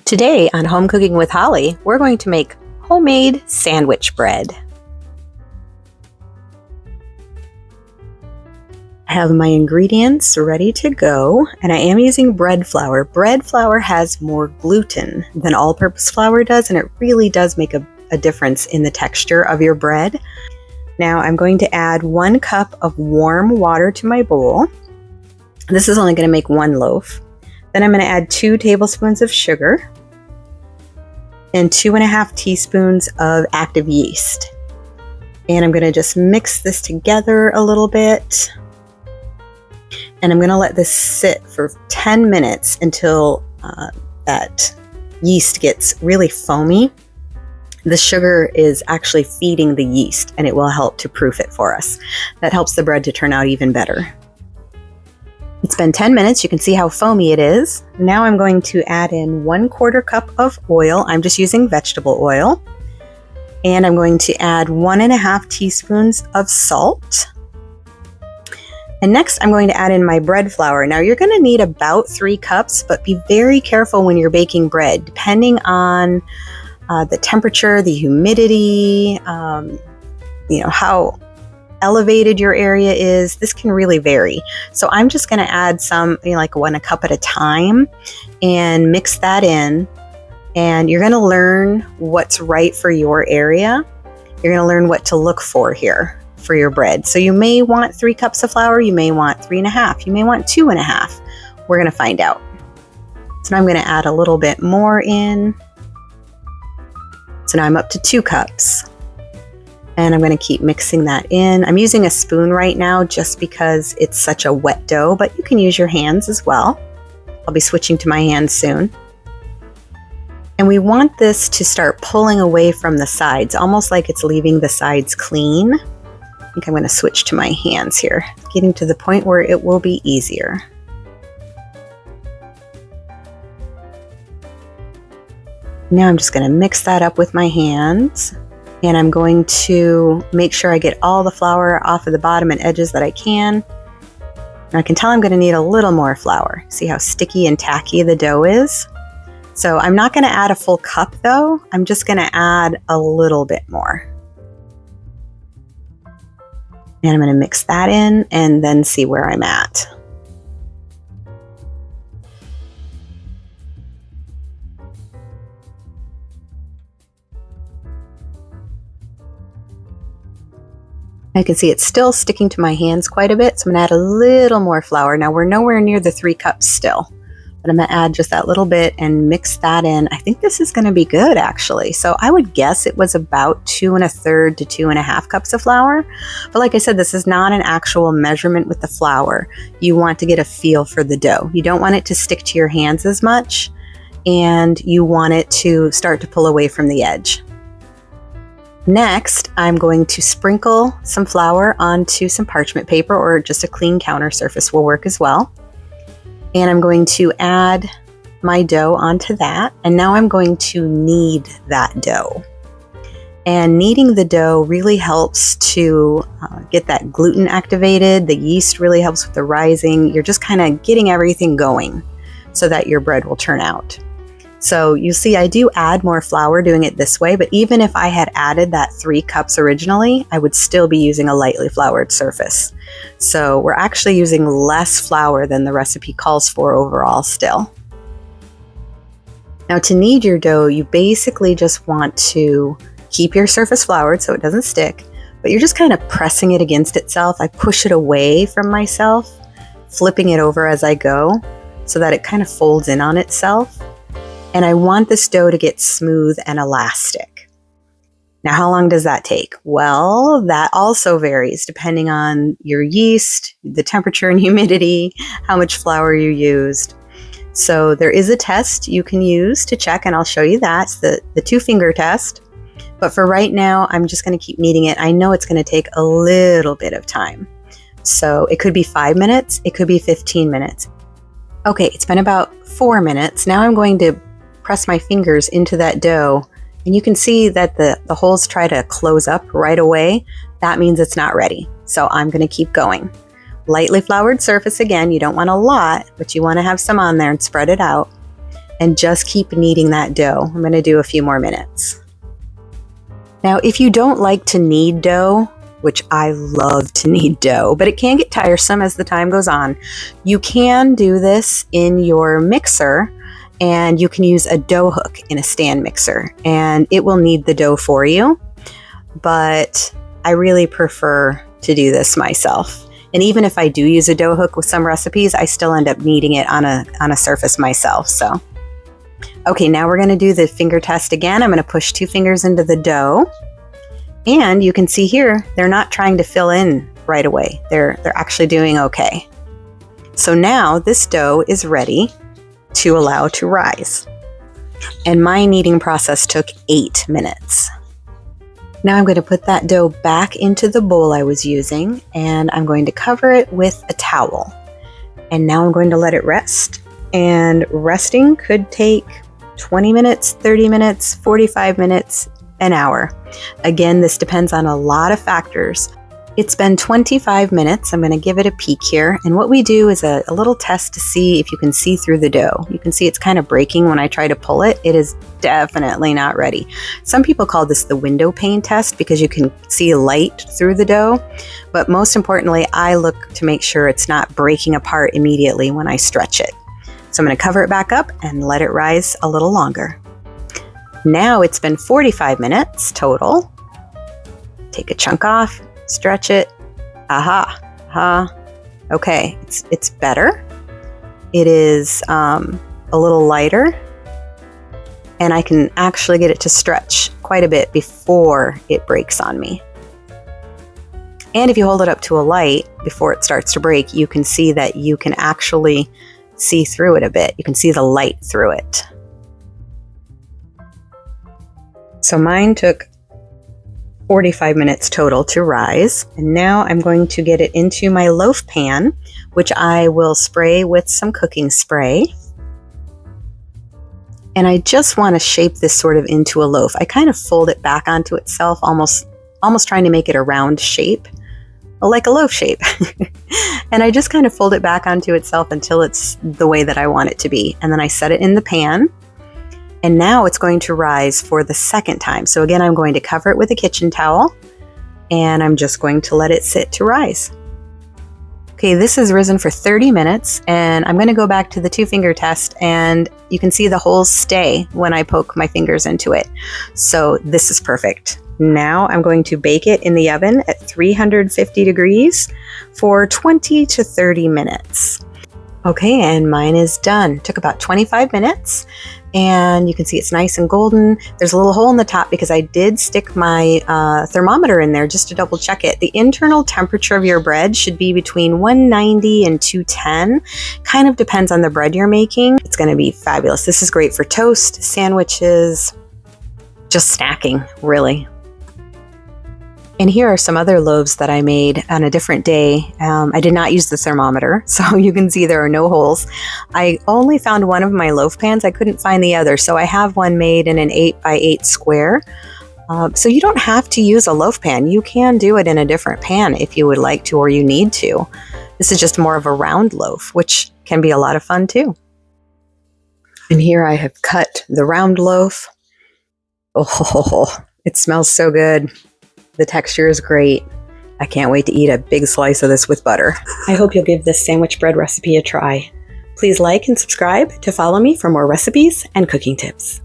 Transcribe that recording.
Today on Home Cooking with Holly, we're going to make homemade sandwich bread. I have my ingredients ready to go, and I am using bread flour. Bread flour has more gluten than all-purpose flour does, and it really does make a difference in the texture of your bread. Now I'm going to add 1 cup of warm water to my bowl. This is only going to make 1 loaf. Then I'm going to add 2 tablespoons of sugar and 2.5 teaspoons of active yeast. And I'm going to just mix this together a little bit. And I'm going to let this sit for 10 minutes until that yeast gets really foamy. The sugar is actually feeding the yeast, and it will help to proof it for us. That helps the bread to turn out even better. It's been 10 minutes. You can see how foamy it is. Now I'm going to add in 1/4 cup of oil. I'm just using vegetable oil. And I'm going to add 1.5 teaspoons of salt. And next I'm going to add in my bread flour. Now you're going to need about 3 cups, but be very careful when you're baking bread. Depending on the temperature, the humidity, how elevated your area is, this can really vary. So I'm just going to add some, like 1 cup at a time, and mix that in. And you're going to learn what's right for your area. You're going to learn what to look for here for your bread. So you may want 3 cups of flour, you may want 3.5, you may want 2.5. We're going to find out. So now I'm going to add a little bit more in. So now I'm up to 2 cups. And I'm going to keep mixing that in. I'm using a spoon right now just because it's such a wet dough, but you can use your hands as well. I'll be switching to my hands soon. And we want this to start pulling away from the sides, almost like it's leaving the sides clean. I think I'm going to switch to my hands here, getting to the point where it will be easier. Now I'm just going to mix that up with my hands. And I'm going to make sure I get all the flour off of the bottom and edges that I can. And I can tell I'm going to need a little more flour. See how sticky and tacky the dough is? So I'm not going to add a full cup though. I'm just going to add a little bit more. And I'm going to mix that in and then see where I'm at. I can see it's still sticking to my hands quite a bit, so I'm going to add a little more flour. Now we're nowhere near the 3 cups still, but I'm going to add just that little bit and mix that in. I think this is going to be good actually. So I would guess it was about 2 1/3 to 2.5 cups of flour. But like I said, this is not an actual measurement with the flour. You want to get a feel for the dough. You don't want it to stick to your hands as much, and you want it to start to pull away from the edge. Next, I'm going to sprinkle some flour onto some parchment paper, or just a clean counter surface will work as well. And I'm going to add my dough onto that. And now I'm going to knead that dough. And kneading the dough really helps to get that gluten activated. The yeast really helps with the rising. You're just kind of getting everything going so that your bread will turn out. So you see, I do add more flour doing it this way, but even if I had added that 3 cups originally, I would still be using a lightly floured surface. So we're actually using less flour than the recipe calls for overall still. Now to knead your dough, you basically just want to keep your surface floured so it doesn't stick, but you're just kind of pressing it against itself. I push it away from myself, flipping it over as I go so that it kind of folds in on itself. And I want this dough to get smooth and elastic. Now, how long does that take? Well, that also varies depending on your yeast, the temperature and humidity, how much flour you used. So there is a test you can use to check, and I'll show you that. It's the 2-finger test. But for right now, I'm just going to keep kneading it. I know it's going to take a little bit of time. So it could be 5 minutes, it could be 15 minutes. Okay, it's been about 4 minutes. Now I'm going to press my fingers into that dough, and you can see that the holes try to close up right away. That means it's not ready. So I'm going to keep going. Lightly floured surface again. You don't want a lot, but you want to have some on there and spread it out. and just keep kneading that dough. I'm going to do a few more minutes. Now, if you don't like to knead dough, which I love to knead dough, but it can get tiresome as the time goes on, you can do this in your mixer, and you can use a dough hook in a stand mixer, and it will knead the dough for you. But I really prefer to do this myself. And even if I do use a dough hook with some recipes, I still end up kneading it on a surface myself. So, okay, now we're going to do the finger test again. I'm going to push 2 fingers into the dough. And you can see here, they're not trying to fill in right away. They're actually doing okay. So now this dough is ready to allow to rise. And my kneading process took 8 minutes. Now I'm going to put that dough back into the bowl I was using, and I'm going to cover it with a towel. And now I'm going to let it rest. And resting could take 20 minutes, 30 minutes, 45 minutes, an hour. Again, this depends on a lot of factors. It's been 25 minutes. I'm going to give it a peek here. And what we do is a little test to see if you can see through the dough. You can see it's kind of breaking when I try to pull it. It is definitely not ready. Some people call this the window pane test because you can see light through the dough. But most importantly, I look to make sure it's not breaking apart immediately when I stretch it. So I'm going to cover it back up and let it rise a little longer. Now it's been 45 minutes total. Take a chunk off. Stretch it. Aha. Okay, it's better. It is a little lighter, and I can actually get it to stretch quite a bit before it breaks on me. And if you hold it up to a light before it starts to break, you can see that you can actually see through it a bit. You can see the light through it. So mine took 45 minutes total to rise. And now I'm going to get it into my loaf pan, which I will spray with some cooking spray. And I just want to shape this sort of into a loaf. I kind of fold it back onto itself, almost trying to make it a round shape, like a loaf shape. And I just kind of fold it back onto itself until it's the way that I want it to be. And then I set it in the pan. And now it's going to rise for the second time. So again, I'm going to cover it with a kitchen towel, and I'm just going to let it sit to rise. Okay, this has risen for 30 minutes, and I'm going to go back to the 2-finger test, and you can see the holes stay when I poke my fingers into it. So this is perfect. Now I'm going to bake it in the oven at 350 degrees for 20 to 30 minutes. Okay, and mine is done. Took about 25 minutes, and you can see it's nice and golden. There's a little hole in the top because I did stick my thermometer in there just to double check it. The internal temperature of your bread should be between 190 and 210. Kind of depends on the bread you're making. It's going to be fabulous. This is great for toast, sandwiches, just snacking, really. And here are some other loaves that I made on a different day. I did not use the thermometer, so you can see there are no holes. I only found one of my loaf pans. I couldn't find the other, so I have one made in an 8x8 square. So you don't have to use a loaf pan. You can do it in a different pan if you would like to or you need to. This is just more of a round loaf, which can be a lot of fun too. And here I have cut the round loaf. Oh, it smells so good. The texture is great. I can't wait to eat a big slice of this with butter. I hope you'll give this sandwich bread recipe a try. Please like and subscribe to follow me for more recipes and cooking tips.